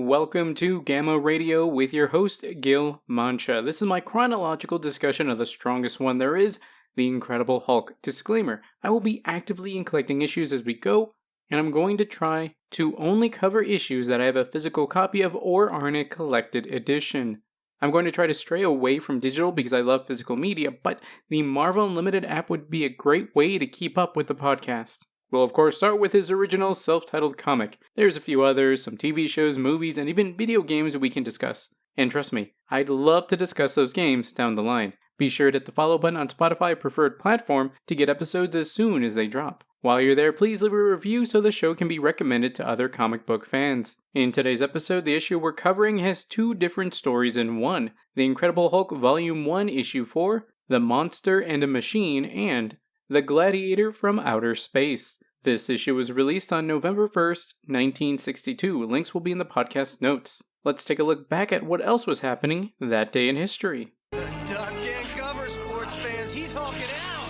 Welcome to Gamma Radio with your host, Gil Mancha. This is my chronological discussion of the strongest one there is, The Incredible Hulk. Disclaimer, I will be actively collecting issues as we go, and I'm going to try to only cover issues that I have a physical copy of or are in a collected edition. I'm going to try to stray away from digital because I love physical media, but the Marvel Unlimited app would be a great way to keep up with the podcast. We'll of course start with his original self-titled comic. There's a few others, some TV shows, movies, and even video games we can discuss. And trust me, I'd love to discuss those games down the line. Be sure to hit the follow button on Spotify preferred platform to get episodes as soon as they drop. While you're there, please leave a review so the show can be recommended to other comic book fans. In today's episode, the issue we're covering has two different stories in one. The Incredible Hulk Volume 1 Issue 4, The Monster and a Machine, and The Gladiator from Outer Space. This issue was released on November 1st, 1962. Links will be in the podcast notes. Let's take a look back at what else was happening that day in history. Duck and cover, sports fans. He's hulking out.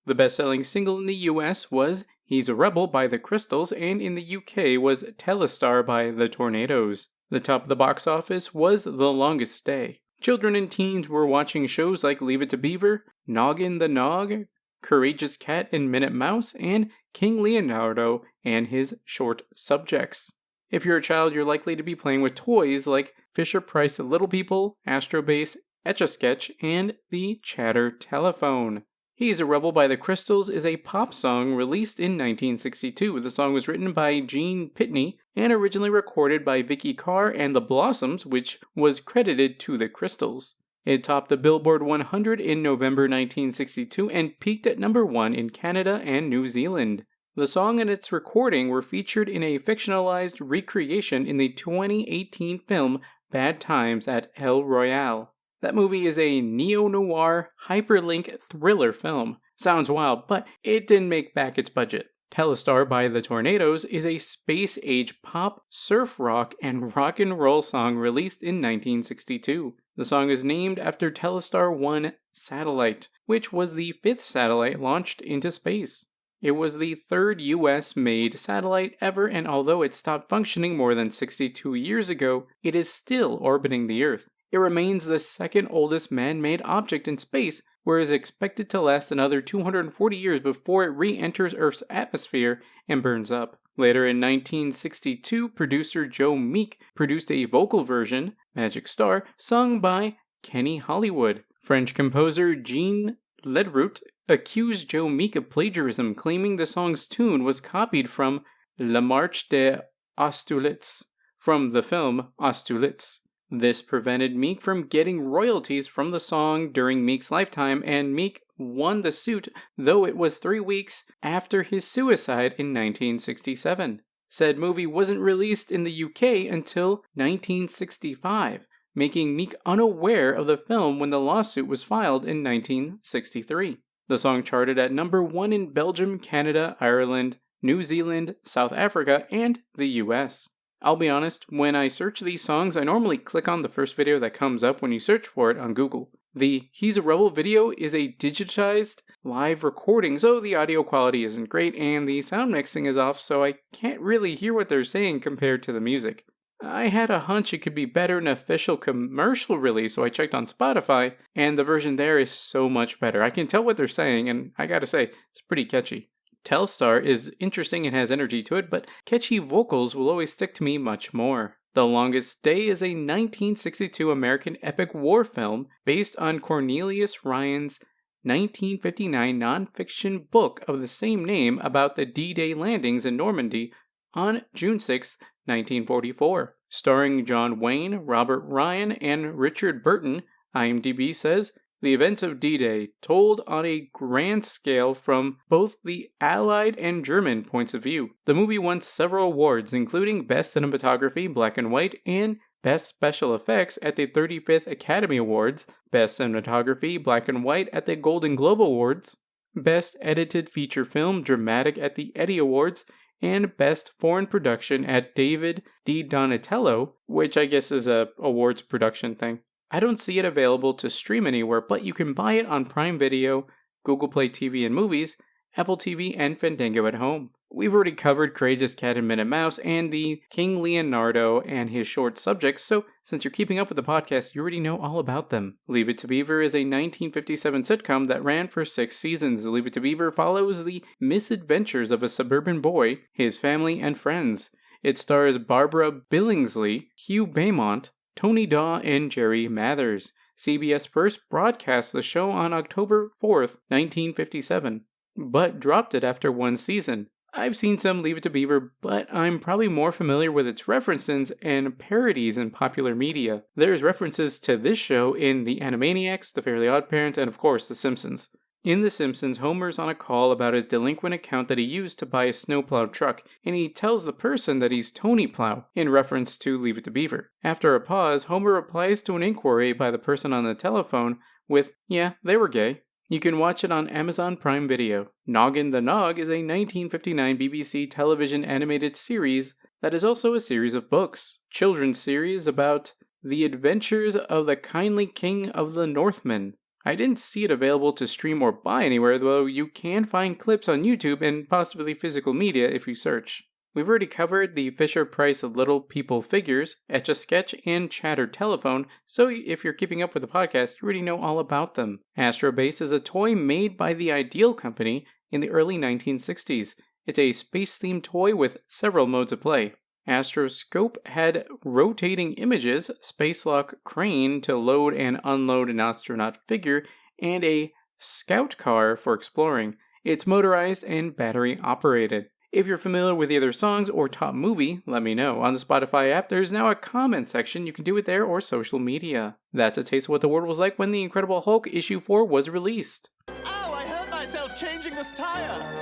The best-selling single in the US was He's a Rebel by the Crystals, and in the UK was Telestar by the Tornadoes. The top of the box office was The Longest Day. Children and teens were watching shows like Leave It to Beaver, Noggin the Nog, Courageous Cat and Minute Mouse, and King Leonardo and his short subjects. If you're a child, you're likely to be playing with toys like Fisher-Price Little People, Astrobase, Etch-a-Sketch, and the Chatter Telephone. He's a Rebel by the Crystals is a pop song released in 1962. The song was written by Gene Pitney and originally recorded by Vicky Carr and the Blossoms, which was credited to the Crystals. It topped the Billboard 100 in November 1962 and peaked at number 1 in Canada and New Zealand. The song and its recording were featured in a fictionalized recreation in the 2018 film Bad Times at El Royale. That movie is a neo-noir, hyperlink thriller film. Sounds wild, but it didn't make back its budget. Telestar by the Tornadoes is a space-age pop, surf rock, and rock and roll song released in 1962. The song is named after Telestar 1 satellite, which was the 5th satellite launched into space. It was the third US-made satellite ever, and although it stopped functioning more than 62 years ago, it is still orbiting the Earth. It remains the second oldest man-made object in space, where it is expected to last another 240 years before it re-enters Earth's atmosphere and burns up. Later in 1962, producer Joe Meek produced a vocal version, Magic Star, sung by Kenny Hollywood. French composer Jean Ledrout accused Joe Meek of plagiarism, claiming the song's tune was copied from La Marche des Austerlitz, from the film Austerlitz. This prevented Meek from getting royalties from the song during Meek's lifetime, and Meek won the suit, though it was 3 weeks after his suicide in 1967. Said movie wasn't released in the UK until 1965, making Meek unaware of the film when the lawsuit was filed in 1963. The song charted at number 1 in Belgium, Canada, Ireland, New Zealand, South Africa, and the US. I'll be honest, when I search these songs, I normally click on the first video that comes up when you search for it on Google. The He's a Rebel video is a digitized live recording, so the audio quality isn't great and the sound mixing is off, so I can't really hear what they're saying compared to the music. I had a hunch it could be better in an official commercial release, so I checked on Spotify, and the version there is so much better. I can tell what they're saying, and I gotta say, it's pretty catchy. Telstar is interesting and has energy to it, but catchy vocals will always stick to me much more. The Longest Day is a 1962 American epic war film based on Cornelius Ryan's 1959 nonfiction book of the same name about the D-Day landings in Normandy on June 6, 1944. Starring John Wayne, Robert Ryan, and Richard Burton, IMDb says, the events of D-Day, told on a grand scale from both the Allied and German points of view. The movie won several awards, including Best Cinematography, Black and White, and Best Special Effects at the 35th Academy Awards, Best Cinematography, Black and White at the Golden Globe Awards, Best Edited Feature Film, Dramatic at the Eddie Awards, and Best Foreign Production at David D. Donatello, which I guess is a awards production thing. I don't see it available to stream anywhere, but you can buy it on Prime Video, Google Play TV and Movies, Apple TV, and Fandango at Home. We've already covered Courageous Cat and Minute Mouse and the King Leonardo and his short subjects, so since you're keeping up with the podcast, you already know all about them. Leave It to Beaver is a 1957 sitcom that ran for 6 seasons. Leave It to Beaver follows the misadventures of a suburban boy, his family, and friends. It stars Barbara Billingsley, Hugh Beaumont, Tony Daw, and Jerry Mathers. CBS first broadcast the show on October 4th, 1957, but dropped it after 1 season. I've seen some Leave It to Beaver, but I'm probably more familiar with its references and parodies in popular media. There's references to this show in The Animaniacs, The Fairly OddParents, and of course, The Simpsons. In The Simpsons, Homer's on a call about his delinquent account that he used to buy a snowplow truck, and he tells the person that he's Tony Plow, in reference to Leave It to Beaver. After a pause, Homer replies to an inquiry by the person on the telephone with, "Yeah, they were gay." You can watch it on Amazon Prime Video. Noggin the Nog is a 1959 BBC television animated series that is also a series of books. Children's series about the adventures of the kindly king of the Northmen. I didn't see it available to stream or buy anywhere, though you can find clips on YouTube and possibly physical media if you search. We've already covered the Fisher-Price Little People figures, Etch-a-Sketch, and Chatter Telephone, so if you're keeping up with the podcast, you already know all about them. Astro Base is a toy made by the Ideal Company in the early 1960s. It's a space-themed toy with several modes of play. Astroscope had rotating images, spacelock crane to load and unload an astronaut figure, and a scout car for exploring. It's motorized and battery operated. If you're familiar with either songs or top movie, let me know. On the Spotify app, there's now a comment section. You can do it there or social media. That's a taste of what the world was like when The Incredible Hulk issue 4 was released. Ow, I hurt myself changing this tire.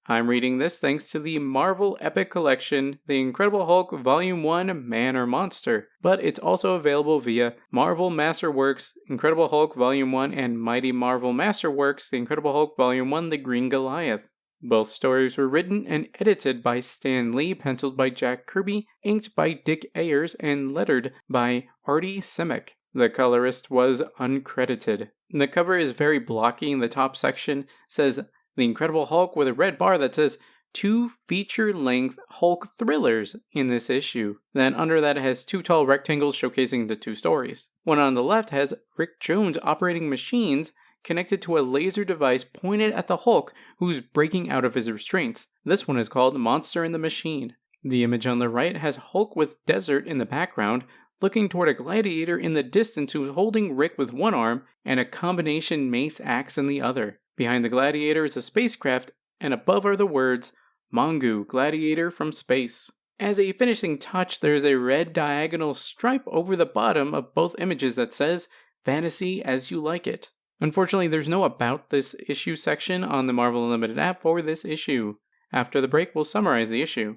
I'm reading this thanks to the Marvel Epic Collection, The Incredible Hulk Volume 1, Man or Monster, but it's also available via Marvel Masterworks, Incredible Hulk Volume 1, and Mighty Marvel Masterworks, The Incredible Hulk Volume 1, The Green Goliath. Both stories were written and edited by Stan Lee, penciled by Jack Kirby, inked by Dick Ayers, and lettered by Artie Simek. The colorist was uncredited. The cover is very blocky, and the top section says The Incredible Hulk with a red bar that says 2 feature-length Hulk thrillers in this issue. Then under that it has 2 tall rectangles showcasing the 2 stories. One on the left has Rick Jones operating machines connected to a laser device pointed at the Hulk who's breaking out of his restraints. This one is called Monster in the Machine. The image on the right has Hulk with desert in the background, looking toward a gladiator in the distance who's holding Rick with one arm and a combination mace axe in the other. Behind the gladiator is a spacecraft, and above are the words, Mongu, Gladiator from Space. As a finishing touch, there is a red diagonal stripe over the bottom of both images that says, Fantasy as you like it. Unfortunately, there's no About This Issue section on the Marvel Unlimited app for this issue. After the break, we'll summarize the issue.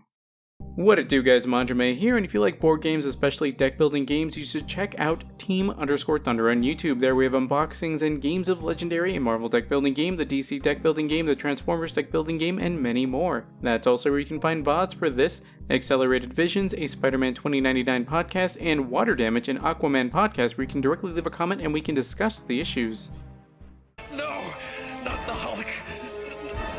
What it do, guys? Mandrame here, and if you like board games, especially deck building games, you should check out Team_Thunder on YouTube. There we have unboxings and games of Legendary and Marvel deck building game, the DC deck building game, the Transformers deck building game, and many more. That's also where you can find VODs for this, Accelerated Visions, a Spider-Man 2099 podcast, and Water Damage, an Aquaman podcast where you can directly leave a comment and we can discuss the issues. No, not the Hulk.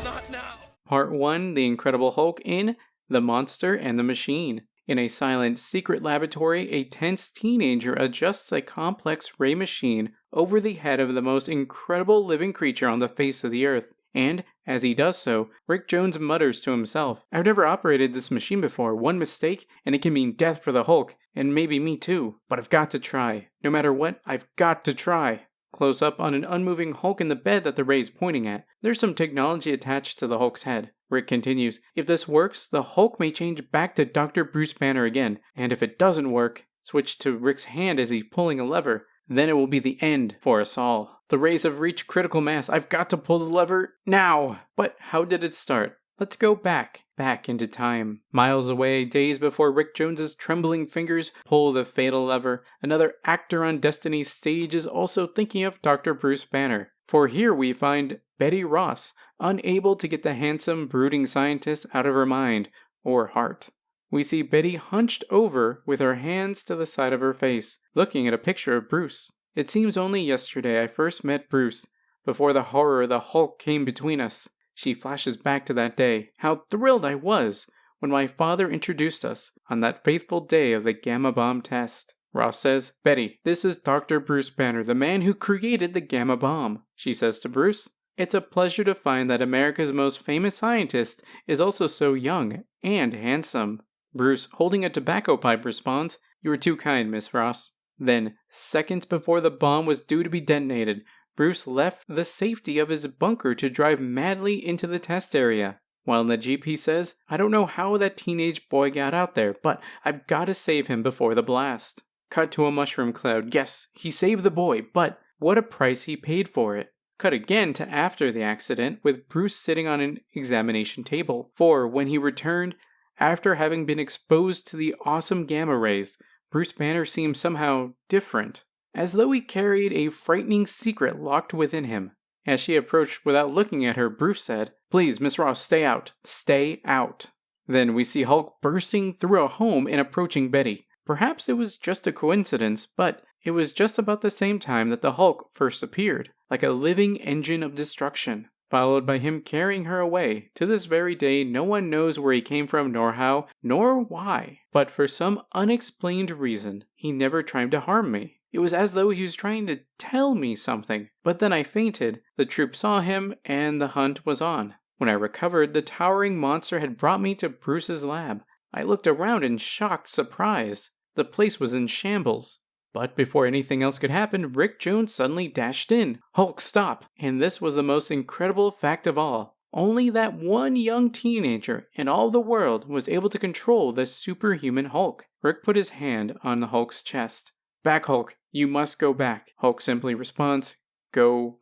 Not now. Part 1, The Incredible Hulk in The Monster and the Machine. In a silent, secret laboratory, a tense teenager adjusts a complex ray machine over the head of the most incredible living creature on the face of the earth. And, as he does so, Rick Jones mutters to himself, I've never operated this machine before. One mistake, and it can mean death for the Hulk, and maybe me too. But I've got to try. No matter what, I've got to try. Close up on an unmoving Hulk in the bed that the ray's pointing at. There's some technology attached to the Hulk's head. Rick continues, if this works, the Hulk may change back to Dr. Bruce Banner again, and if it doesn't work, switch to Rick's hand as he's pulling a lever, then it will be the end for us all. The rays have reached critical mass. I've got to pull the lever now. But how did it start? Let's go back into time. Miles away, days before Rick Jones's trembling fingers pull the fatal lever, another actor on Destiny's stage is also thinking of Dr. Bruce Banner. For here we find Betty Ross, unable to get the handsome, brooding scientist out of her mind or heart. we see Betty hunched over with her hands to the side of her face, looking at a picture of Bruce. It seems only yesterday I first met Bruce, before the horror of the Hulk came between us. She flashes back to that day. How thrilled I was when my father introduced us on that faithful day of the gamma bomb test. Ross says, Betty, this is Dr. Bruce Banner, the man who created the gamma bomb. She says to Bruce, it's a pleasure to find that America's most famous scientist is also so young and handsome. Bruce, holding a tobacco pipe, responds, you were too kind, Miss Ross. Then, seconds before the bomb was due to be detonated, Bruce left the safety of his bunker to drive madly into the test area. While in the Jeep, he says, I don't know how that teenage boy got out there, but I've got to save him before the blast. Cut to a mushroom cloud. Yes, he saved the boy, but what a price he paid for it. Cut again to after the accident, with Bruce sitting on an examination table. For when he returned, after having been exposed to the awesome gamma rays, Bruce Banner seemed somehow different, as though he carried a frightening secret locked within him. As she approached without looking at her, Bruce said, Please, Miss Ross, stay out. Stay out. Then we see Hulk bursting through a home and approaching Betty. Perhaps it was just a coincidence, but it was just about the same time that the Hulk first appeared, like a living engine of destruction, followed by him carrying her away. To this very day, no one knows where he came from, nor how, nor why. But for some unexplained reason, he never tried to harm me. It was as though he was trying to tell me something. But then I fainted, the troop saw him, and the hunt was on. When I recovered, the towering monster had brought me to Bruce's lab. I looked around in shocked surprise. The place was in shambles. But before anything else could happen, Rick Jones suddenly dashed in. Hulk, stop! And this was the most incredible fact of all. Only that one young teenager in all the world was able to control the superhuman Hulk. Rick put his hand on the Hulk's chest. Back, Hulk. You must go back. Hulk simply responds, Go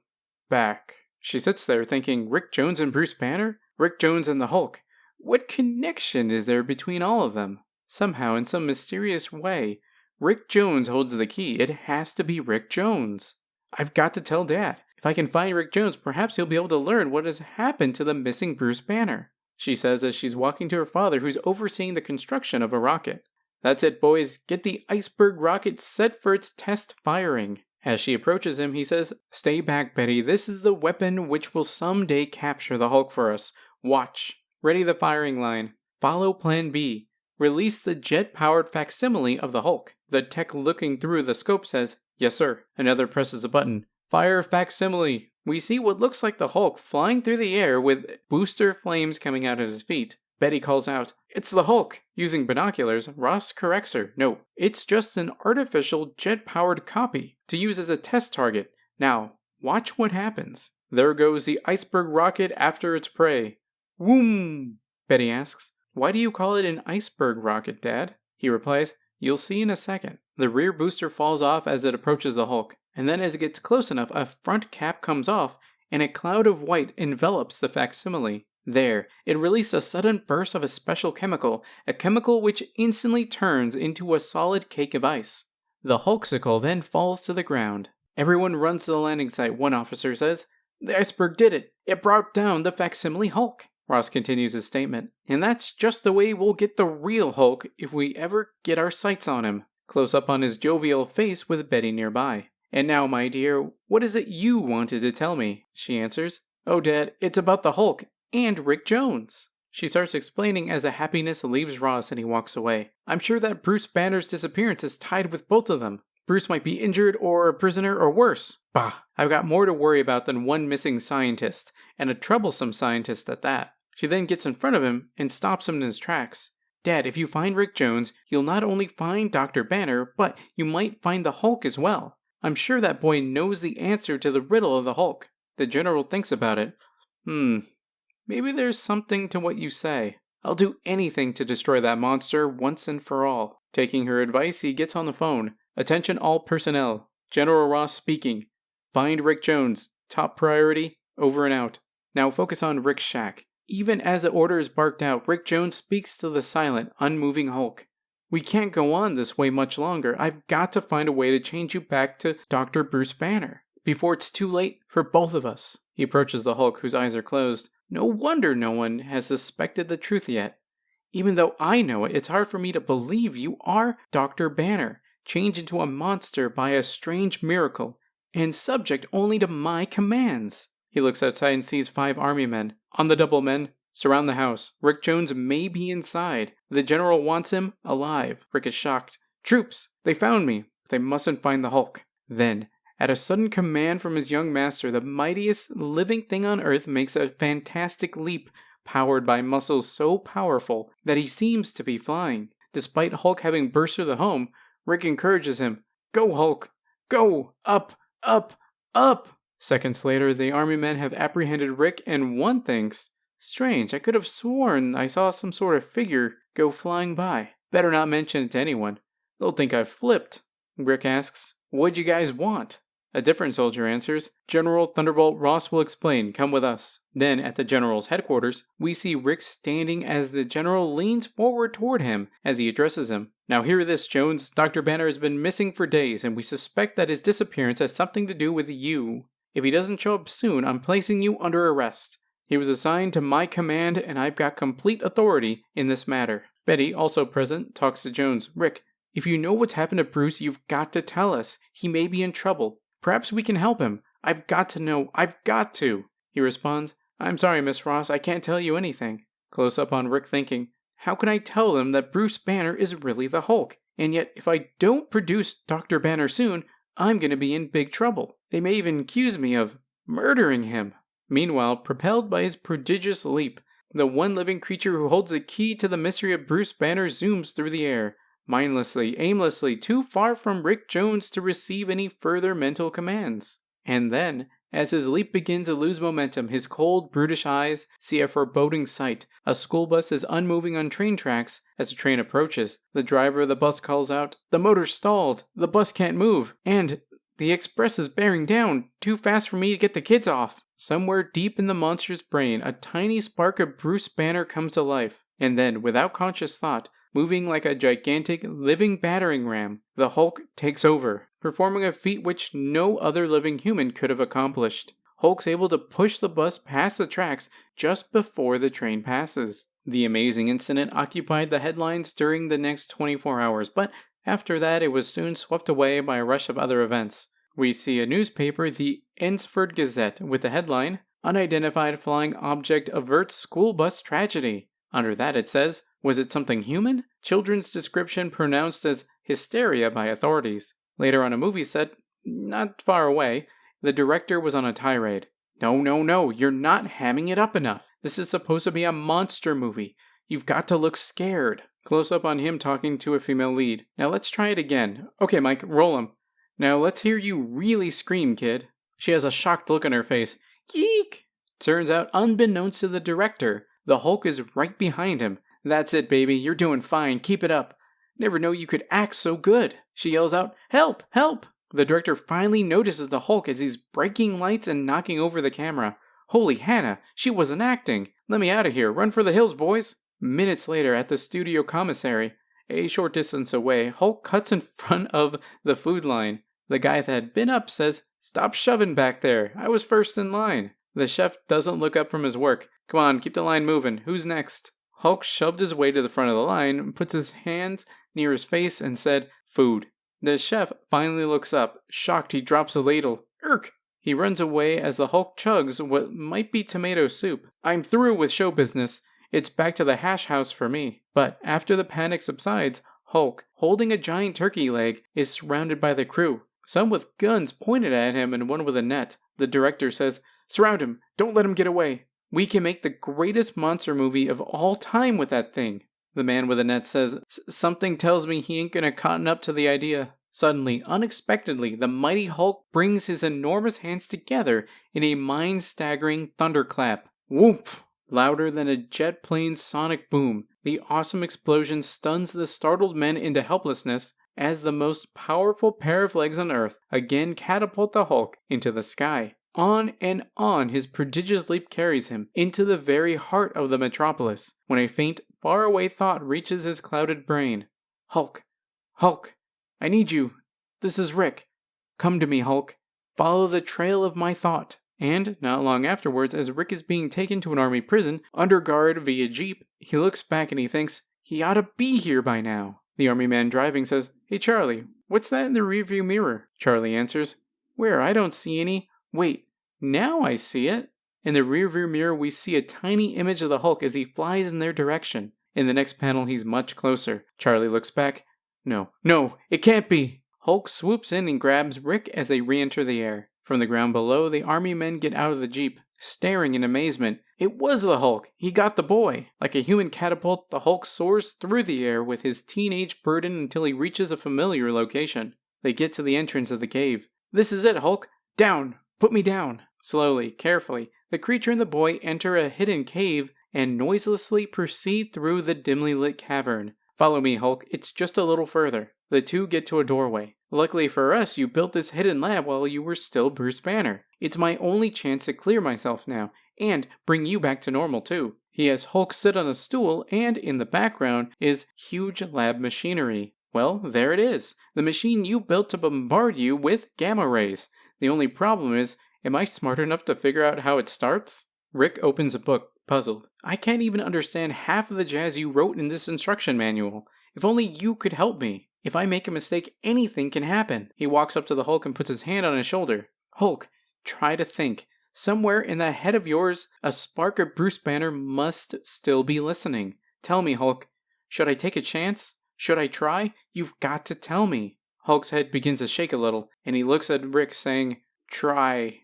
back. She sits there thinking, Rick Jones and Bruce Banner? Rick Jones and the Hulk. What connection is there between all of them? Somehow, in some mysterious way, Rick Jones holds the key. It has to be Rick Jones. I've got to tell Dad. If I can find Rick Jones, perhaps he'll be able to learn what has happened to the missing Bruce Banner. She says as she's walking to her father, who's overseeing the construction of a rocket. That's it, boys. Get the iceberg rocket set for its test firing. As she approaches him, he says, Stay back, Betty. This is the weapon which will someday capture the Hulk for us. Watch. Ready the firing line. Follow Plan B. Release the jet-powered facsimile of the Hulk. The tech looking through the scope says, Yes, sir. Another presses a button. Fire facsimile. We see what looks like the Hulk flying through the air with booster flames coming out of his feet. Betty calls out, It's the Hulk! Using binoculars, Ross corrects her. No, it's just an artificial jet-powered copy to use as a test target. Now, watch what happens. There goes the iceberg rocket after its prey. Whoom! Betty asks, Why do you call it an iceberg rocket, Dad? He replies, You'll see in a second. The rear booster falls off as it approaches the Hulk, and then as it gets close enough, a front cap comes off, and a cloud of white envelops the facsimile. There, it released a sudden burst of a special chemical, a chemical which instantly turns into a solid cake of ice. The Hulksicle then falls to the ground. Everyone runs to the landing site, one officer says. The iceberg did it. It brought down the facsimile Hulk. Ross continues his statement. And that's just the way we'll get the real Hulk if we ever get our sights on him. Close up on his jovial face with Betty nearby. And now, my dear, what is it you wanted to tell me? She answers. Oh, Dad, it's about the Hulk and Rick Jones. She starts explaining as the happiness leaves Ross and he walks away. I'm sure that Bruce Banner's disappearance is tied with both of them. Bruce might be injured or a prisoner or worse. Bah, I've got more to worry about than one missing scientist, and a troublesome scientist at that. She then gets in front of him and stops him in his tracks. Dad, if you find Rick Jones, you'll not only find Dr. Banner, but you might find the Hulk as well. I'm sure that boy knows the answer to the riddle of the Hulk. The general thinks about it. Maybe there's something to what you say. I'll do anything to destroy that monster once and for all. Taking her advice, he gets on the phone. Attention all personnel. General Ross speaking. Find Rick Jones. Top priority. Over and out. Now focus on Rick's shack. Even as the order is barked out, Rick Jones speaks to the silent, unmoving Hulk. We can't go on this way much longer. I've got to find a way to change you back to Dr. Bruce Banner before it's too late for both of us. He approaches the Hulk, whose eyes are closed. No wonder no one has suspected the truth yet. Even though I know it, it's hard for me to believe you are Dr. Banner, changed into a monster by a strange miracle, and subject only to my commands. He looks outside and sees 5 army men. On the double men, surround the house. Rick Jones may be inside. The general wants him alive. Rick is shocked. Troops! They found me. But they mustn't find the Hulk. Then, at a sudden command from his young master, the mightiest living thing on Earth makes a fantastic leap, powered by muscles so powerful that he seems to be flying. Despite Hulk having burst through the home, Rick encourages him. Go, Hulk! Go! Up! Up! Up! Seconds later, the army men have apprehended Rick, and one thinks, strange, I could have sworn I saw some sort of figure go flying by. Better not mention it to anyone. They'll think I've flipped. Rick asks, what'd you guys want? A different soldier answers, General Thunderbolt Ross will explain, come with us. Then, at the general's headquarters, we see Rick standing as the general leans forward toward him as he addresses him. Now hear this, Jones. Dr. Banner has been missing for days, and we suspect that his disappearance has something to do with you. If he doesn't show up soon, I'm placing you under arrest. He was assigned to my command, and I've got complete authority in this matter. Betty, also present, talks to Jones. Rick, if you know what's happened to Bruce, you've got to tell us. He may be in trouble. Perhaps we can help him. I've got to know. I've got to. He responds, I'm sorry, Miss Ross. I can't tell you anything. Close up on Rick thinking, how can I tell them that Bruce Banner is really the Hulk? And yet, if I don't produce Dr. Banner soon, I'm going to be in big trouble. They may even accuse me of murdering him. Meanwhile, propelled by his prodigious leap, the one living creature who holds the key to the mystery of Bruce Banner zooms through the air, mindlessly, aimlessly, too far from Rick Jones to receive any further mental commands. And then, as his leap begins to lose momentum, his cold, brutish eyes see a foreboding sight. A school bus is unmoving on train tracks as the train approaches. The driver of the bus calls out, the motor's stalled, the bus can't move, and the express is bearing down, too fast for me to get the kids off. Somewhere deep in the monster's brain, a tiny spark of Bruce Banner comes to life, and then, without conscious thought, moving like a gigantic, living battering ram, the Hulk takes over, performing a feat which no other living human could have accomplished. Hulk's able to push the bus past the tracks just before the train passes. The amazing incident occupied the headlines during the next 24 hours, but after that it was soon swept away by a rush of other events. We see a newspaper, the Ensford Gazette, with the headline, Unidentified Flying Object Averts School Bus Tragedy. Under that it says, was it something human? Children's description pronounced as hysteria by authorities. Later on a movie set, not far away, the director was on a tirade. No, you're not hamming it up enough. This is supposed to be a monster movie. You've got to look scared. Close up on him talking to a female lead. Now let's try it again. Okay, Mike, roll him. Now let's hear you really scream, kid. She has a shocked look on her face. Yeek! Turns out, unbeknownst to the director, the Hulk is right behind him. That's it, baby. You're doing fine. Keep it up. Never know you could act so good. She yells out, help, help! The director finally notices the Hulk as he's breaking lights and knocking over the camera. Holy Hannah, she wasn't acting. Let me out of here. Run for the hills, boys. Minutes later, at the studio commissary, a short distance away, Hulk cuts in front of the food line. The guy that had been up says, stop shoving back there. I was first in line. The chef doesn't look up from his work. Come on, keep the line moving. Who's next? Hulk shoved his way to the front of the line, puts his hands near his face, and said, food. The chef finally looks up. Shocked, he drops a ladle. Irk! He runs away as the Hulk chugs what might be tomato soup. I'm through with show business. It's back to the hash house for me. But after the panic subsides, Hulk, holding a giant turkey leg, is surrounded by the crew. Some with guns pointed at him and one with a net. The director says, surround him. Don't let him get away. We can make the greatest monster movie of all time with that thing. The man with the net says, something tells me he ain't gonna cotton up to the idea. Suddenly, unexpectedly, the mighty Hulk brings his enormous hands together in a mind-staggering thunderclap. Whoomph! Louder than a jet plane's sonic boom, the awesome explosion stuns the startled men into helplessness as the most powerful pair of legs on Earth again catapult the Hulk into the sky. On and on his prodigious leap carries him, into the very heart of the metropolis, when a faint, faraway thought reaches his clouded brain. Hulk! Hulk! I need you! This is Rick! Come to me, Hulk! Follow the trail of my thought! And, not long afterwards, as Rick is being taken to an army prison, under guard via jeep, He looks back and he thinks he ought to be here by now. The army man driving says, "Hey Charlie, what's that in the rearview mirror?" Charlie answers, "Where? I don't see any. Wait, now I see it." In the rearview mirror, we see a tiny image of the Hulk as he flies in their direction. In the next panel, he's much closer. Charlie looks back. No, it can't be. Hulk swoops in and grabs Rick as they re-enter the air. From the ground below, the army men get out of the jeep, staring in amazement. It was the Hulk. He got the boy. Like a human catapult, the Hulk soars through the air with his teenage burden until he reaches a familiar location. They get to the entrance of the cave. "This is it, Hulk. Down. Put me down." Slowly, carefully, the creature and the boy enter a hidden cave and noiselessly proceed through the dimly lit cavern. "Follow me, Hulk. It's just a little further." The two get to a doorway. "Luckily for us, you built this hidden lab while you were still Bruce Banner. It's my only chance to clear myself now, and bring you back to normal too." He has Hulk sit on a stool, and in the background is huge lab machinery. Well, there it is. The machine you built to bombard you with gamma rays. The only problem is, am I smart enough to figure out how it starts? Rick opens a book, puzzled. "I can't even understand half of the jazz you wrote in this instruction manual. If only you could help me. If I make a mistake, anything can happen." He walks up to the Hulk and puts his hand on his shoulder. "Hulk, try to think. Somewhere in that head of yours, a spark of Bruce Banner must still be listening. Tell me, Hulk. Should I take a chance? Should I try? You've got to tell me." Hulk's head begins to shake a little, and he looks at Rick saying, "Try,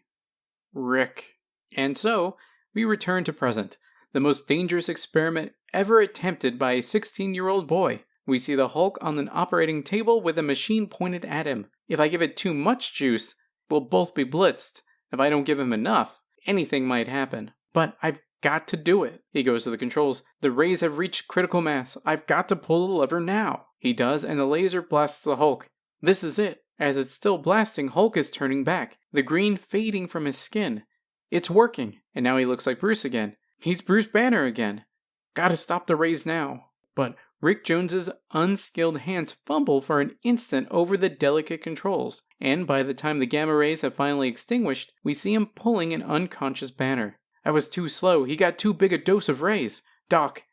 Rick." And so, we return to present. The most dangerous experiment ever attempted by a 16-year-old boy. We see the Hulk on an operating table with a machine pointed at him. If I give it too much juice, we'll both be blitzed. If I don't give him enough, anything might happen. But I've got to do it. He goes to the controls. "The rays have reached critical mass. I've got to pull the lever now." He does, and the laser blasts the Hulk. This is it. As it's still blasting, Hulk is turning back, the green fading from his skin. It's working, and now he looks like Bruce again. He's Bruce Banner again. Gotta stop the rays now. But Rick Jones's unskilled hands fumble for an instant over the delicate controls, and by the time the gamma rays have finally extinguished, we see him pulling an unconscious Banner. "I was too slow. He got too big a dose of rays. Doc,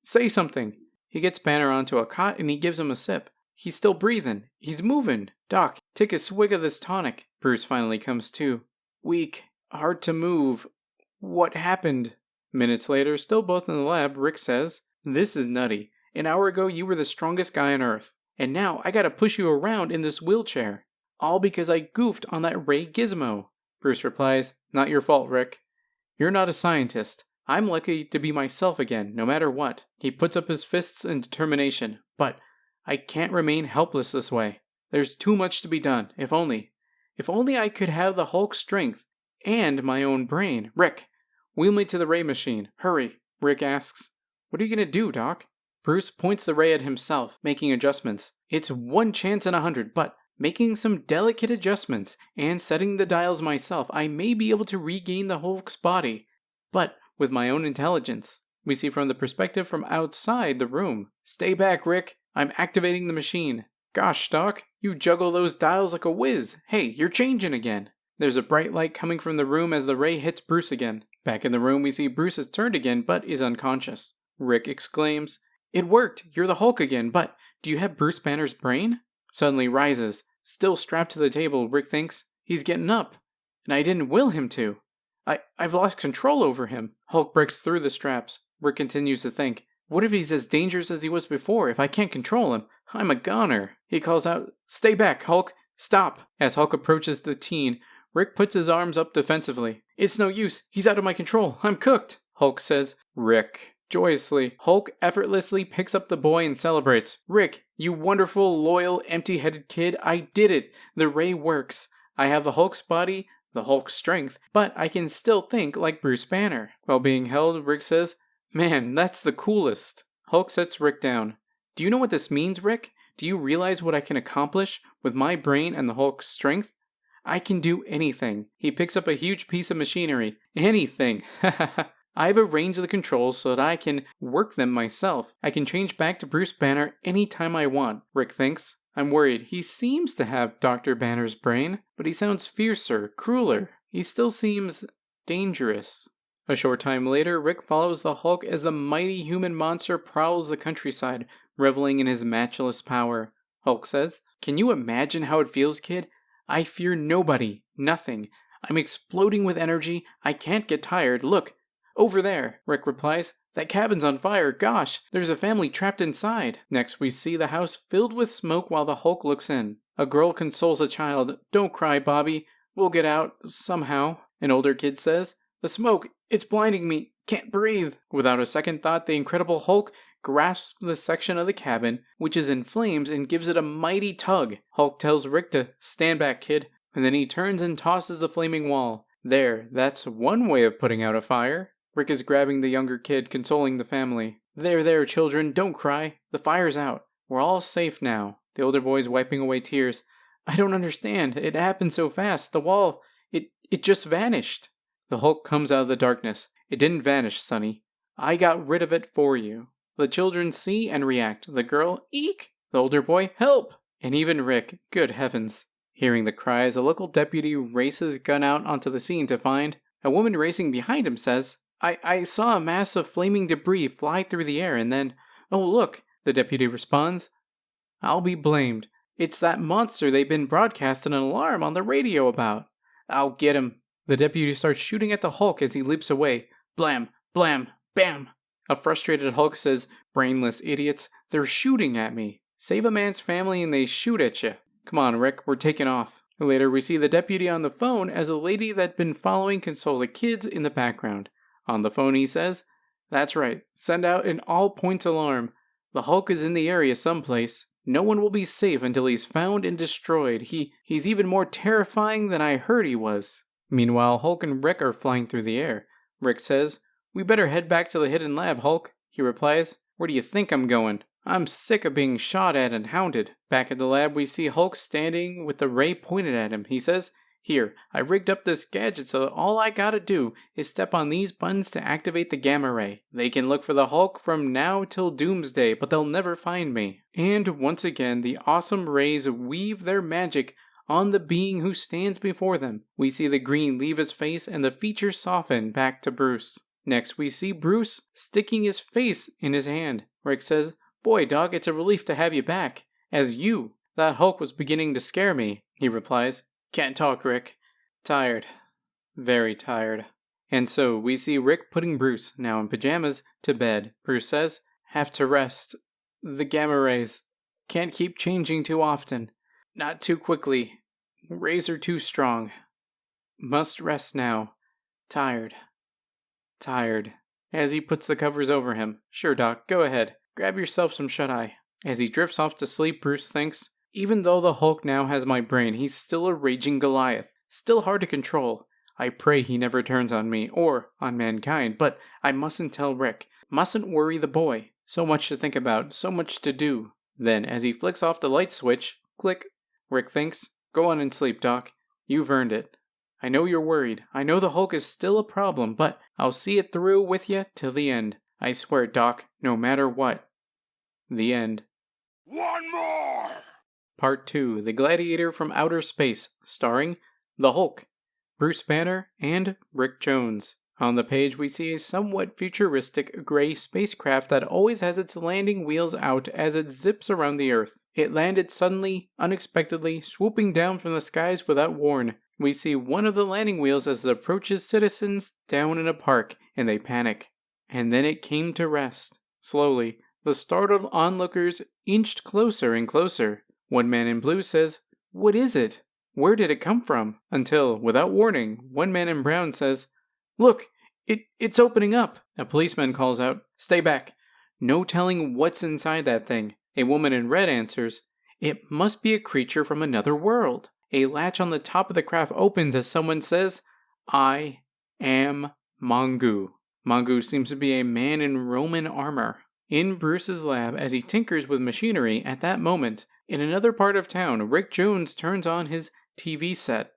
say something." He gets Banner onto a cot and he gives him a sip. "He's still breathing. He's moving. Doc, take a swig of this tonic." Bruce finally comes to. "Weak. Hard to move. What happened?" Minutes later, still both in the lab, Rick says, "This is nutty. An hour ago you were the strongest guy on Earth. And now I gotta push you around in this wheelchair. All because I goofed on that ray gizmo." Bruce replies, "Not your fault, Rick. You're not a scientist. I'm lucky to be myself again, no matter what." He puts up his fists in determination. "But I can't remain helpless this way. There's too much to be done. If only I could have the Hulk's strength and my own brain. Rick, wheel me to the ray machine. Hurry." Rick asks, "What are you gonna do, Doc?" Bruce points the ray at himself, making adjustments. "It's 1 chance in 100, but making some delicate adjustments and setting the dials myself, I may be able to regain the Hulk's body, but with my own intelligence." We see from the perspective from outside the room. "Stay back, Rick. I'm activating the machine." "Gosh, Doc, you juggle those dials like a whiz. Hey, you're changing again." There's a bright light coming from the room as the ray hits Bruce again. Back in the room, we see Bruce has turned again, but is unconscious. Rick exclaims, "It worked! You're the Hulk again, but do you have Bruce Banner's brain?" Suddenly rises. Still strapped to the table, Rick thinks, "He's getting up. And I didn't will him to. I've lost control over him." Hulk breaks through the straps. Rick continues to think, "What if he's as dangerous as he was before? If I can't control him, I'm a goner." He calls out, "Stay back, Hulk! Stop!" As Hulk approaches the teen, Rick puts his arms up defensively. "It's no use. He's out of my control. I'm cooked." Hulk says, "Rick." Joyously, Hulk effortlessly picks up the boy and celebrates. "Rick, you wonderful, loyal, empty-headed kid, I did it. The ray works. I have the Hulk's body, the Hulk's strength, but I can still think like Bruce Banner." While being held, Rick says, "Man, that's the coolest." Hulk sets Rick down. "Do you know what this means, Rick? Do you realize what I can accomplish with my brain and the Hulk's strength? I can do anything." He picks up a huge piece of machinery. "Anything. I've arranged the controls so that I can work them myself. I can change back to Bruce Banner anytime I want," Rick thinks. "I'm worried. He seems to have Dr. Banner's brain, but he sounds fiercer, crueler. He still seems dangerous." A short time later, Rick follows the Hulk as the mighty human monster prowls the countryside, reveling in his matchless power. Hulk says, "Can you imagine how it feels, kid? I fear nobody, nothing. I'm exploding with energy. I can't get tired. Look, over there," Rick replies. "That cabin's on fire. Gosh, there's a family trapped inside." Next, we see the house filled with smoke while the Hulk looks in. A girl consoles a child. "Don't cry, Bobby. We'll get out, somehow." An older kid says, "The smoke, it's blinding me. Can't breathe." Without a second thought, the Incredible Hulk grasps the section of the cabin, which is in flames, and gives it a mighty tug. Hulk tells Rick to stand back, kid, and then he turns and tosses the flaming wall. There, that's one way of putting out a fire. Rick is grabbing the younger kid, consoling the family. There, children, don't cry. The fire's out. We're all safe now." The older boy's wiping away tears. "I don't understand. It happened so fast. The wall, it just vanished." The Hulk comes out of the darkness. "It didn't vanish, Sonny. I got rid of it for you." The children see and react. The girl, "Eek!" The older boy, "Help!" And even Rick, good heavens. Hearing the cries, a local deputy races gun out onto the scene to find. A woman racing behind him says, I saw a mass of flaming debris fly through the air and then, oh look," the deputy responds. "I'll be blamed. It's that monster they've been broadcasting an alarm on the radio about. I'll get him." The deputy starts shooting at the Hulk as he leaps away. Blam, blam, bam. A frustrated Hulk says, "Brainless idiots, they're shooting at me. Save a man's family and they shoot at you. Come on, Rick, we're taking off." Later, we see the deputy on the phone as a lady that'd been following console the kids in the background. On the phone, he says, "That's right, send out an all-points alarm. The Hulk is in the area someplace. No one will be safe until he's found and destroyed. He's even more terrifying than I heard he was." Meanwhile, Hulk and Rick are flying through the air. Rick says, "We better head back to the hidden lab, Hulk." He replies, "Where do you think I'm going? I'm sick of being shot at and hounded." Back at the lab, we see Hulk standing with the ray pointed at him. He says, "Here, I rigged up this gadget so all I gotta do is step on these buttons to activate the gamma ray. They can look for the Hulk from now till doomsday, but they'll never find me." And once again, the awesome rays weave their magic on the being who stands before them. We see the green leave his face and the features soften back to Bruce. Next, we see Bruce sticking his face in his hand. Rick says, "Boy, dog, it's a relief to have you back. As you. That Hulk was beginning to scare me." He replies, "Can't talk, Rick. Tired. Very tired." And so, we see Rick putting Bruce, now in pajamas, to bed. Bruce says, "Have to rest. The gamma rays. Can't keep changing too often. Not too quickly. Rays are too strong. Must rest now. Tired. Tired." As he puts the covers over him. "Sure, Doc, go ahead. Grab yourself some shut-eye." As he drifts off to sleep, Bruce thinks, "Even though the Hulk now has my brain, he's still a raging Goliath. Still hard to control. I pray he never turns on me, or on mankind, but I mustn't tell Rick. Mustn't worry the boy. So much to think about, so much to do." Then, as he flicks off the light switch, click, Rick thinks, "Go on and sleep, Doc. You've earned it. I know you're worried. I know the Hulk is still a problem, but I'll see it through with you till the end. I swear, Doc, no matter what." The end. One more! Part 2, The Gladiator from Outer Space, starring the Hulk, Bruce Banner, and Rick Jones. On the page, we see a somewhat futuristic gray spacecraft that always has its landing wheels out as it zips around the Earth. It landed suddenly, unexpectedly, swooping down from the skies without warn. We see one of the landing wheels as it approaches citizens down in a park, and they panic. And then it came to rest. Slowly, the startled onlookers inched closer and closer. One man in blue says, "What is it? Where did it come from?" Until, without warning, one man in brown says, "Look, it's opening up." A policeman calls out, "Stay back. No telling what's inside that thing." A woman in red answers, "It must be a creature from another world." A latch on the top of the craft opens as someone says, "I am Mongu." Mongu seems to be a man in Roman armor. In Bruce's lab, as he tinkers with machinery, at that moment, in another part of town, Rick Jones turns on his TV set.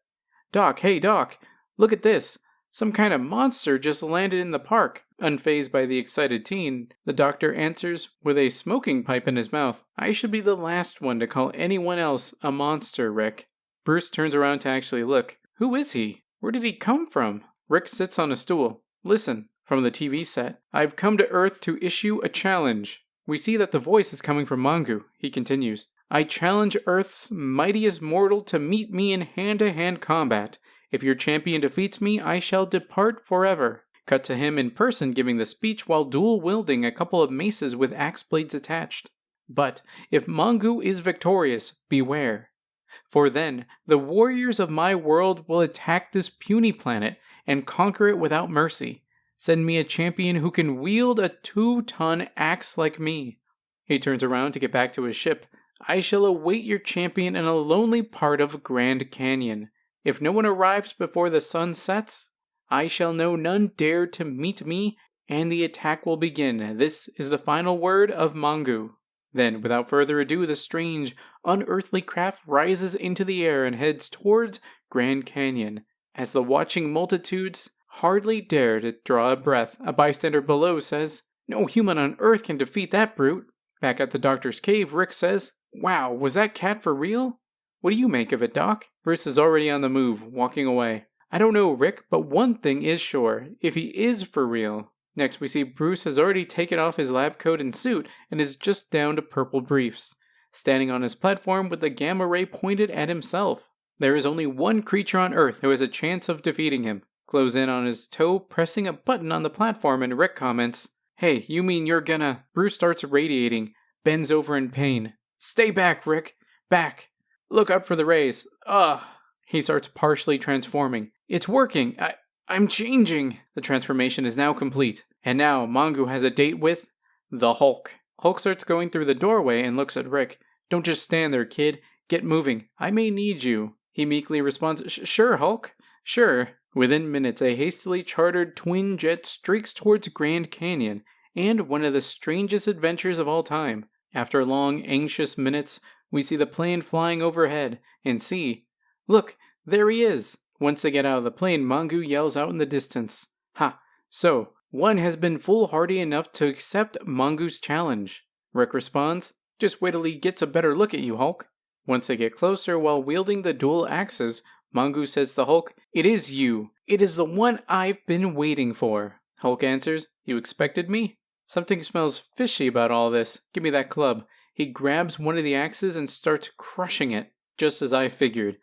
"Doc, hey Doc, look at this. Some kind of monster just landed in the park." Unfazed by the excited teen, the doctor answers with a smoking pipe in his mouth, "I should be the last one to call anyone else a monster, Rick." Bruce turns around to actually look. Who is he? Where did he come from? Rick sits on a stool. Listen, from the TV set, I've come to Earth to issue a challenge. We see that the voice is coming from Mongu. He continues, I challenge Earth's mightiest mortal to meet me in hand-to-hand combat. If your champion defeats me, I shall depart forever. Cut to him in person giving the speech while dual-wielding a couple of maces with axe blades attached. But if Mongu is victorious, beware. For then, the warriors of my world will attack this puny planet and conquer it without mercy. Send me a champion who can wield a 2-ton axe like me. He turns around to get back to his ship. I shall await your champion in a lonely part of Grand Canyon. If no one arrives before the sun sets, I shall know none dare to meet me, and the attack will begin. This is the final word of Mongu. Then, without further ado, the strange, unearthly craft rises into the air and heads towards Grand Canyon. As the watching multitudes hardly dare to draw a breath, a bystander below says, No human on Earth can defeat that brute. Back at the doctor's cave, Rick says, Wow, was that cat for real? What do you make of it, Doc? Bruce is already on the move, walking away. I don't know, Rick, but one thing is sure. If he is for real. Next, we see Bruce has already taken off his lab coat and suit and is just down to purple briefs, standing on his platform with the gamma ray pointed at himself. There is only one creature on Earth who has a chance of defeating him. Glows in on his toe, pressing a button on the platform, and Rick comments, Hey, you mean you're gonna... Bruce starts radiating, bends over in pain. Stay back, Rick. Back. Look out for the rays. Ugh. He starts partially transforming. It's working. I'm changing. The transformation is now complete. And now, Mongu has a date with... the Hulk. Hulk starts going through the doorway and looks at Rick. Don't just stand there, kid. Get moving. I may need you. He meekly responds, Sure, Hulk. Sure. Within minutes, a hastily chartered twin jet streaks towards Grand Canyon, and one of the strangest adventures of all time. After long, anxious minutes, we see the plane flying overhead, and see, look, there he is! Once they get out of the plane, Mongu yells out in the distance. Ha! So, one has been foolhardy enough to accept Mongu's challenge. Rick responds, Just wait till he gets a better look at you, Hulk. Once they get closer, while wielding the dual axes, Mongu says to Hulk, It is you. It is the one I've been waiting for. Hulk answers, You expected me? Something smells fishy about all this. Give me that club. He grabs one of the axes and starts crushing it, just as I figured.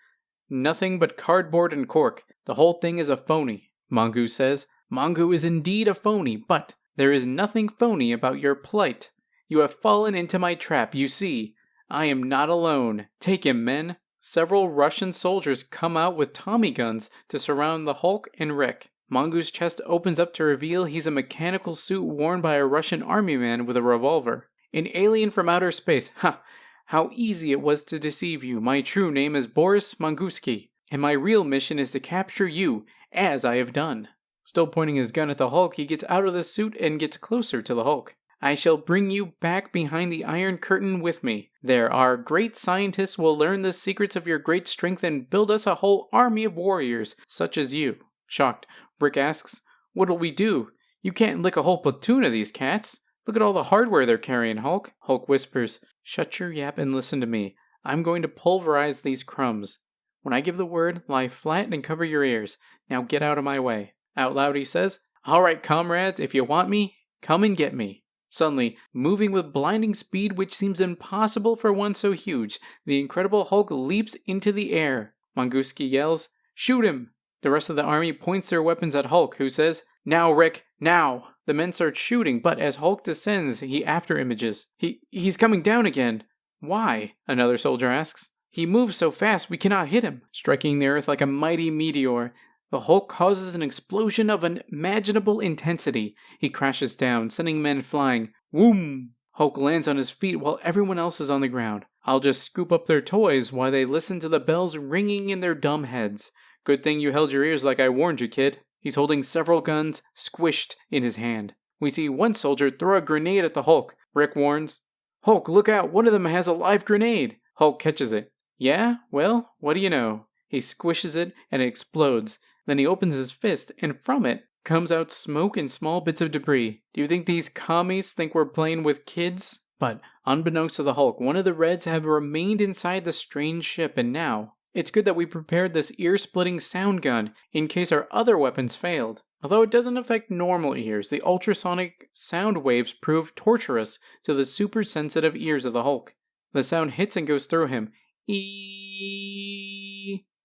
Nothing but cardboard and cork. The whole thing is a phony. Mongu says, Mongu is indeed a phony, but there is nothing phony about your plight. You have fallen into my trap, you see. I am not alone. Take him, men. Several Russian soldiers come out with Tommy guns to surround the Hulk and Rick. Mongu's chest opens up to reveal he's a mechanical suit worn by a Russian army man with a revolver. An alien from outer space. Ha! How easy it was to deceive you. My true name is Boris Monguski, and my real mission is to capture you, as I have done. Still pointing his gun at the Hulk, he gets out of the suit and gets closer to the Hulk. I shall bring you back behind the Iron Curtain with me. There, our great scientists will learn the secrets of your great strength and build us a whole army of warriors, such as you. Shocked, Rick asks, What'll we do? You can't lick a whole platoon of these cats. Look at all the hardware they're carrying, Hulk. Hulk whispers, Shut your yap and listen to me. I'm going to pulverize these crumbs. When I give the word, lie flat and cover your ears. Now get out of my way. Out loud he says, All right, comrades, if you want me, come and get me. Suddenly, moving with blinding speed which seems impossible for one so huge, the Incredible Hulk leaps into the air. Monguski yells, Shoot him! The rest of the army points their weapons at Hulk, who says, Now, Rick, now! The men start shooting, but as Hulk descends, he after-images. He's coming down again. Why? Another soldier asks. He moves so fast we cannot hit him. Striking the earth like a mighty meteor, the Hulk causes an explosion of unimaginable intensity. He crashes down, sending men flying. Whoom! Hulk lands on his feet while everyone else is on the ground. I'll just scoop up their toys while they listen to the bells ringing in their dumb heads. Good thing you held your ears like I warned you, kid. He's holding several guns, squished in his hand. We see one soldier throw a grenade at the Hulk. Rick warns, Hulk, look out, one of them has a live grenade. Hulk catches it. Yeah? Well, what do you know? He squishes it and it explodes. Then he opens his fist, and from it comes out smoke and small bits of debris. Do you think these commies think we're playing with kids? But, unbeknownst to the Hulk, one of the Reds have remained inside the strange ship, and now, it's good that we prepared this ear-splitting sound gun in case our other weapons failed. Although it doesn't affect normal ears, the ultrasonic sound waves prove torturous to the super-sensitive ears of the Hulk. The sound hits and goes through him,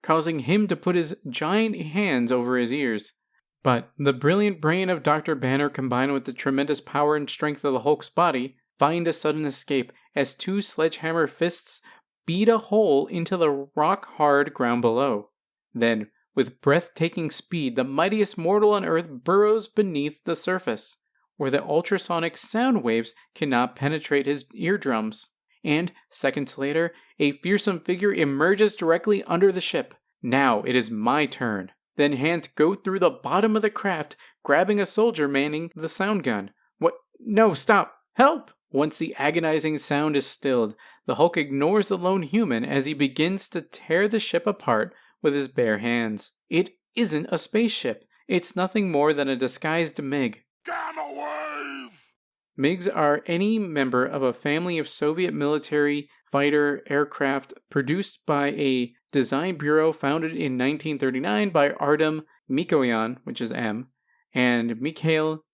causing him to put his giant hands over his ears. But the brilliant brain of Dr. Banner combined with the tremendous power and strength of the Hulk's body find a sudden escape as 2 sledgehammer fists beat a hole into the rock-hard ground below. Then, with breathtaking speed, the mightiest mortal on Earth burrows beneath the surface, where the ultrasonic sound waves cannot penetrate his eardrums. And, seconds later, a fearsome figure emerges directly under the ship. Now it is my turn. Then hands go through the bottom of the craft, grabbing a soldier manning the sound gun. What? No, stop! Help! Once the agonizing sound is stilled, the Hulk ignores the lone human as he begins to tear the ship apart with his bare hands. It isn't a spaceship. It's nothing more than a disguised MiG. Gamma wave! MiGs are any member of a family of Soviet military fighter aircraft produced by a design bureau founded in 1939 by Artem Mikoyan, which is M, and Mikhail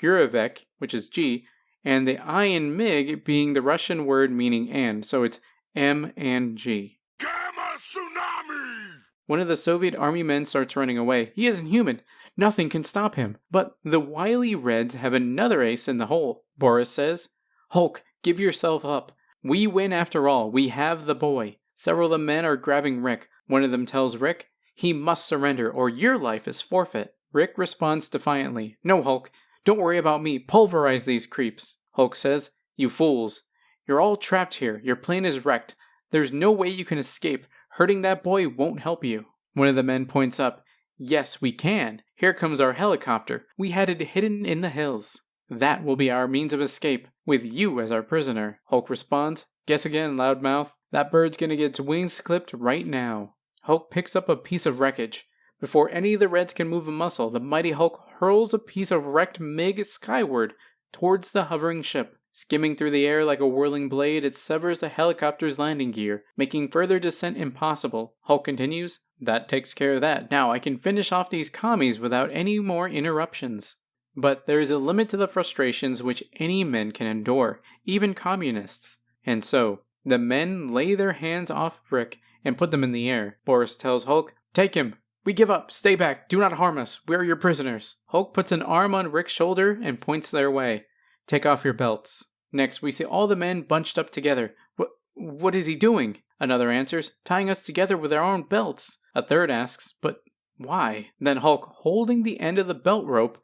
Gurevich, which is G, and the I in MiG being the Russian word meaning and, so it's M and G. Gamma tsunami! One of the Soviet army men starts running away. He isn't human. Nothing can stop him. But the wily Reds have another ace in the hole. Boris says, Hulk, give yourself up. We win after all. We have the boy. Several of the men are grabbing Rick. One of them tells Rick, he must surrender or your life is forfeit. Rick responds defiantly, no, Hulk. Don't worry about me. Pulverize these creeps. Hulk says, you fools. You're all trapped here. Your plane is wrecked. There's no way you can escape. Hurting that boy won't help you. One of the men points up. Yes, we can. Here comes our helicopter. We had it hidden in the hills. That will be our means of escape, with you as our prisoner. Hulk responds. Guess again, loudmouth. That bird's gonna get its wings clipped right now. Hulk picks up a piece of wreckage. Before any of the Reds can move a muscle, the mighty Hulk hurls a piece of wrecked MiG skyward towards the hovering ship. Skimming through the air like a whirling blade, it severs the helicopter's landing gear, making further descent impossible. Hulk continues, that takes care of that. Now I can finish off these commies without any more interruptions. But there is a limit to the frustrations which any men can endure, even communists. And so, the men lay their hands off Rick and put them in the air. Boris tells Hulk, take him. We give up. Stay back. Do not harm us. We are your prisoners. Hulk puts an arm on Rick's shoulder and points their way. Take off your belts. Next, we see all the men bunched up together. What is he doing? Another answers, tying us together with our own belts. A third asks, but why? Then Hulk, holding the end of the belt rope,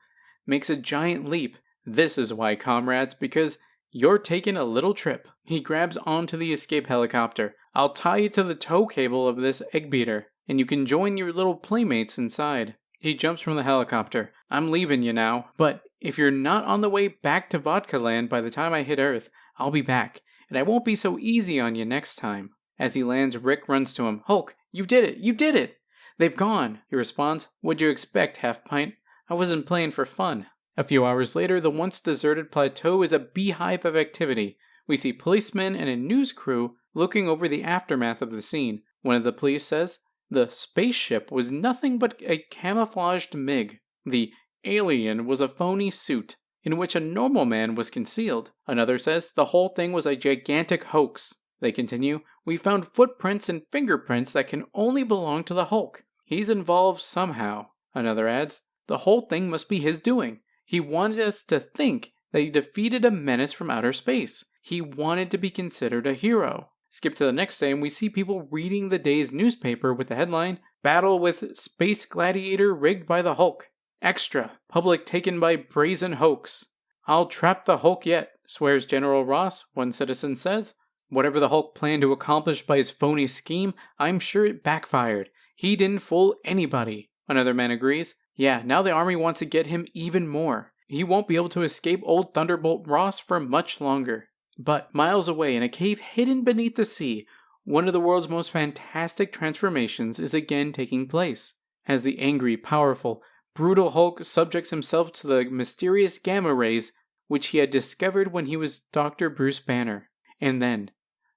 makes a giant leap. This is why, comrades, because you're taking a little trip. He grabs onto the escape helicopter. I'll tie you to the tow cable of this egg beater, and you can join your little playmates inside. He jumps from the helicopter. I'm leaving you now, but if you're not on the way back to Vodka Land by the time I hit Earth, I'll be back, and I won't be so easy on you next time. As he lands, Rick runs to him. Hulk, you did it! You did it! They've gone, he responds. What'd you expect, Half-Pint? I wasn't playing for fun. A few hours later, the once deserted plateau is a beehive of activity. We see policemen and a news crew looking over the aftermath of the scene. One of the police says, the spaceship was nothing but a camouflaged MiG. The alien was a phony suit, in which a normal man was concealed. Another says the whole thing was a gigantic hoax. They continue, we found footprints and fingerprints that can only belong to the Hulk. He's involved somehow. Another adds, the whole thing must be his doing. He wanted us to think that he defeated a menace from outer space. He wanted to be considered a hero. Skip to the next day and we see people reading the day's newspaper with the headline, Battle with Space Gladiator rigged by the Hulk. Extra, public taken by brazen hoax. I'll trap the Hulk yet, swears General Ross, one citizen says. Whatever the Hulk planned to accomplish by his phony scheme, I'm sure it backfired. He didn't fool anybody. Another man agrees. Yeah, now the army wants to get him even more. He won't be able to escape old Thunderbolt Ross for much longer. But miles away in a cave hidden beneath the sea, one of the world's most fantastic transformations is again taking place. As the angry, powerful, brutal Hulk subjects himself to the mysterious gamma rays which he had discovered when he was Dr. Bruce Banner. And then,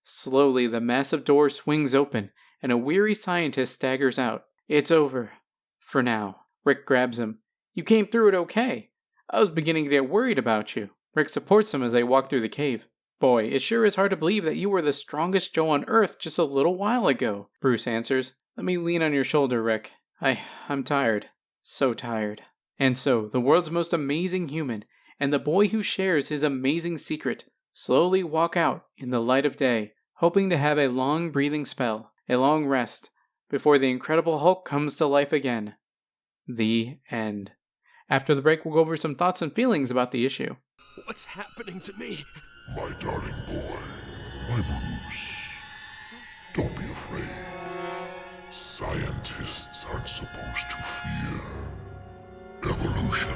slowly the massive door swings open and a weary scientist staggers out. It's over. For now. Rick grabs him. You came through it okay. I was beginning to get worried about you. Rick supports him as they walk through the cave. Boy, it sure is hard to believe that you were the strongest Joe on Earth just a little while ago, Bruce answers. Let me lean on your shoulder, Rick. I'm tired. So tired. And so, the world's most amazing human, and the boy who shares his amazing secret, slowly walk out in the light of day, hoping to have a long breathing spell, a long rest, before the Incredible Hulk comes to life again. The end. After the break, we'll go over some thoughts and feelings about the issue. What's happening to me? My darling boy, my Bruce. Don't be afraid. Scientists aren't supposed to fear evolution.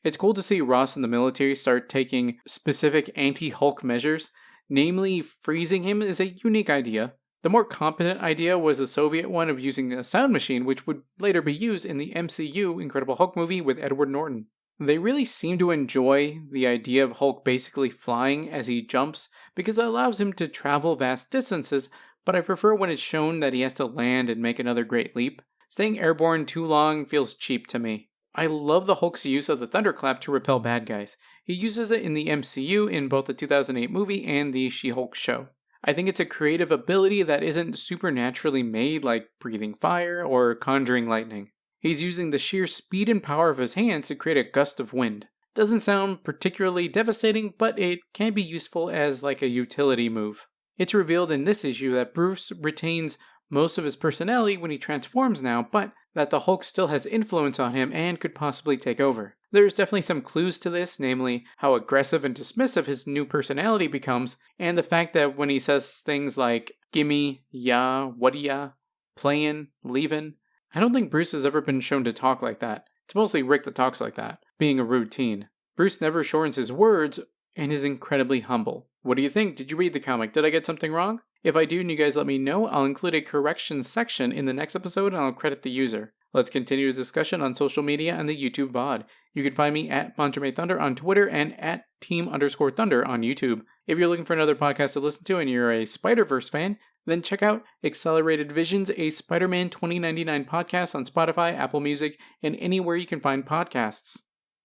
It's cool to see Ross and the military start taking specific anti-Hulk measures. Namely, freezing him is a unique idea. The more competent idea was the Soviet one of using a sound machine, which would later be used in the MCU Incredible Hulk movie with Edward Norton. They really seem to enjoy the idea of Hulk basically flying as he jumps, because it allows him to travel vast distances, but I prefer when it's shown that he has to land and make another great leap. Staying airborne too long feels cheap to me. I love the Hulk's use of the thunderclap to repel bad guys. He uses it in the MCU in both the 2008 movie and the She-Hulk show. I think it's a creative ability that isn't supernaturally made, like breathing fire or conjuring lightning. He's using the sheer speed and power of his hands to create a gust of wind. Doesn't sound particularly devastating, but it can be useful as like a utility move. It's revealed in this issue that Bruce retains most of his personality when he transforms now, but that the Hulk still has influence on him and could possibly take over. There's definitely some clues to this, namely how aggressive and dismissive his new personality becomes, and the fact that when he says things like gimme, ya, what'ya, playin', leavin', I don't think Bruce has ever been shown to talk like that. It's mostly Rick that talks like that, being a rude teen. Bruce never shortens his words and is incredibly humble. What do you think? Did you read the comic? Did I get something wrong? If I do and you guys let me know, I'll include a corrections section in the next episode and I'll credit the user. Let's continue the discussion on social media and the YouTube VOD. You can find me at MontermayThunder on Twitter and at Team_Thunder on YouTube. If you're looking for another podcast to listen to and you're a Spider-Verse fan, then check out Accelerated Visions, a Spider-Man 2099 podcast on Spotify, Apple Music, and anywhere you can find podcasts.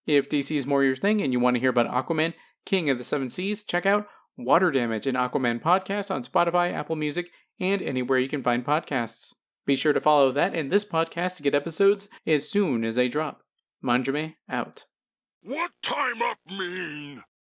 If DC is more your thing and you want to hear about Aquaman, King of the Seven Seas, check out Water Damage, an Aquaman podcast on Spotify, Apple Music, and anywhere you can find podcasts. Be sure to follow that and this podcast to get episodes as soon as they drop. Manjame out. What time up mean?